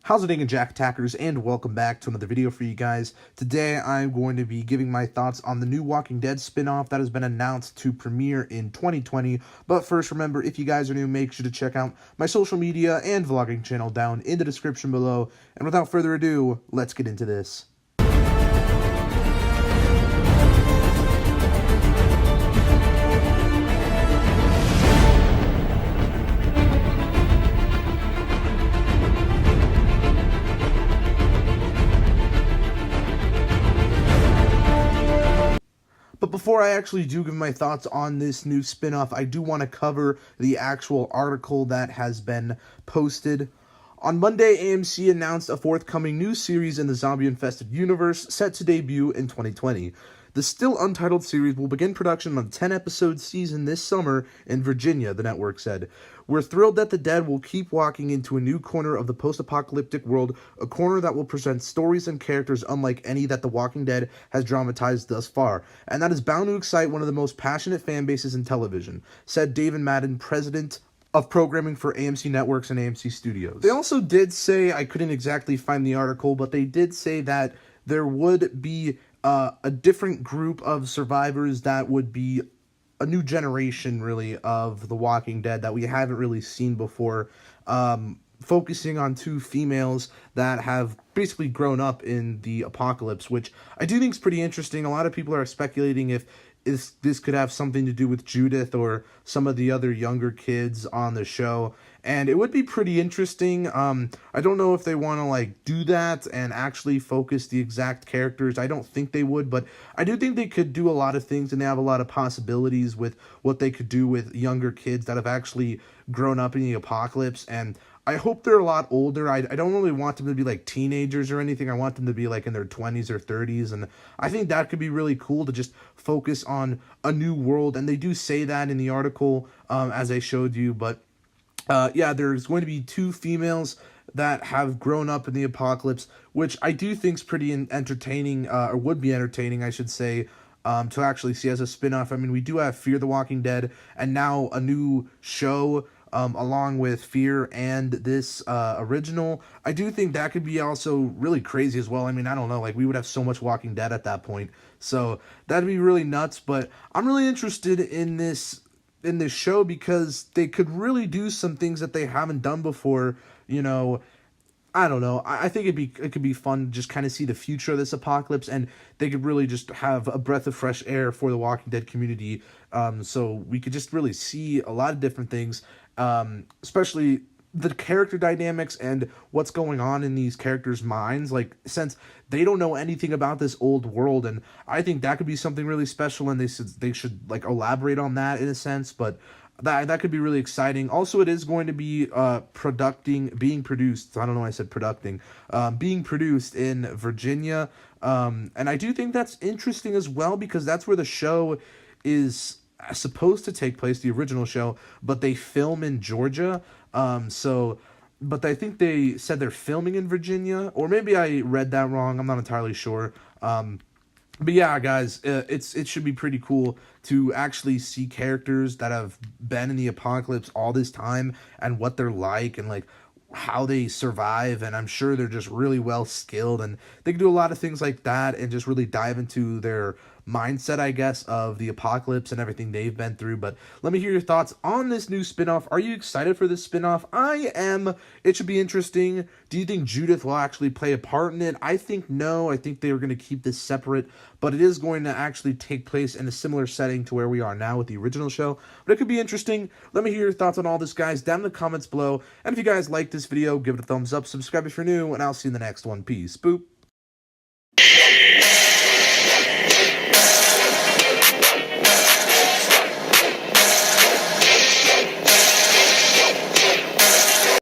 How's it going, Jack Attackers, and welcome back to another video for you guys. Today I'm going to be giving my thoughts on the new Walking Dead spin-off that has been announced to premiere in 2020. But first, remember, if you guys are new, make sure to check out my social media and vlogging channel down in the description below. And without further ado, let's get into this. But before I actually do give my thoughts on this new spin-off, I do want to cover the actual article that has been posted. On Monday, AMC announced a forthcoming new series in the zombie-infested universe set to debut in 2020. The still untitled series will begin production on a 10-episode season this summer in Virginia, the network said. We're thrilled that the dead will keep walking into a new corner of the post-apocalyptic world, a corner that will present stories and characters unlike any that The Walking Dead has dramatized thus far, and that is bound to excite one of the most passionate fan bases in television, said David Madden, president of programming for AMC Networks and AMC Studios. They also did say, I couldn't exactly find the article, but they did say that there would be a different group of survivors that would be a new generation, really, of The Walking Dead that we haven't really seen before, focusing on two females that have basically grown up in the apocalypse, which I do think is pretty interesting. A lot of people are speculating if this could have something to do with Judith or some of the other younger kids on the show, and it would be pretty interesting. I don't know if they want to do that and actually focus the exact characters. I don't think they would, but I do think they could do a lot of things, and they have a lot of possibilities with what they could do with younger kids that have actually grown up in the apocalypse. And I hope they're a lot older. I don't really want them to be like teenagers or anything. I want them to be like in their 20s or 30s, and I think that could be really cool to just focus on a new world. And they do say that in the article, as I showed you. But yeah, there's going to be two females that have grown up in the apocalypse, which I do think is pretty entertaining, or would be entertaining, I should say, to actually see as a spin-off. I mean, we do have Fear the Walking Dead, and now a new show along with Fear and this original. I do think that could be also really crazy as well. I mean, I don't know, we would have so much Walking Dead at that point, so that'd be really nuts. But I'm really interested in this show because they could really do some things that they haven't done before. I don't know. I think it could be fun to just kind of see the future of this apocalypse, and they could really just have a breath of fresh air for the Walking Dead community. So we could just really see a lot of different things, especially the character dynamics and what's going on in these characters' minds, since they don't know anything about this old world. And I think that could be something really special, and they should elaborate on that in a sense. But that could be really exciting. Also, it is going to be being produced. I don't know why I said producting. Being produced in Virginia, and I do think that's interesting as well, because that's where the show is supposed to take place, the original show, but they film in Georgia. But I think they said they're filming in Virginia, or maybe I read that wrong. I'm not entirely sure. But yeah, guys, it should be pretty cool to actually see characters that have been in the apocalypse all this time and what they're like, and how they survive. And I'm sure they're just really well skilled, and they can do a lot of things like that and just really dive into their mindset, I guess, of the apocalypse and everything they've been through. But let me hear your thoughts on this new spinoff. Are you excited for this spinoff? I am. It should be interesting. Do you think Judith will actually play a part in it? I think no. I think they are going to keep this separate, but it is going to actually take place in a similar setting to where we are now with the original show. But it could be interesting. Let me hear your thoughts on all this, guys, down in the comments below. And if you guys like this video, give it a thumbs up, subscribe if you're new, and I'll see you in the next one. Peace. Boop.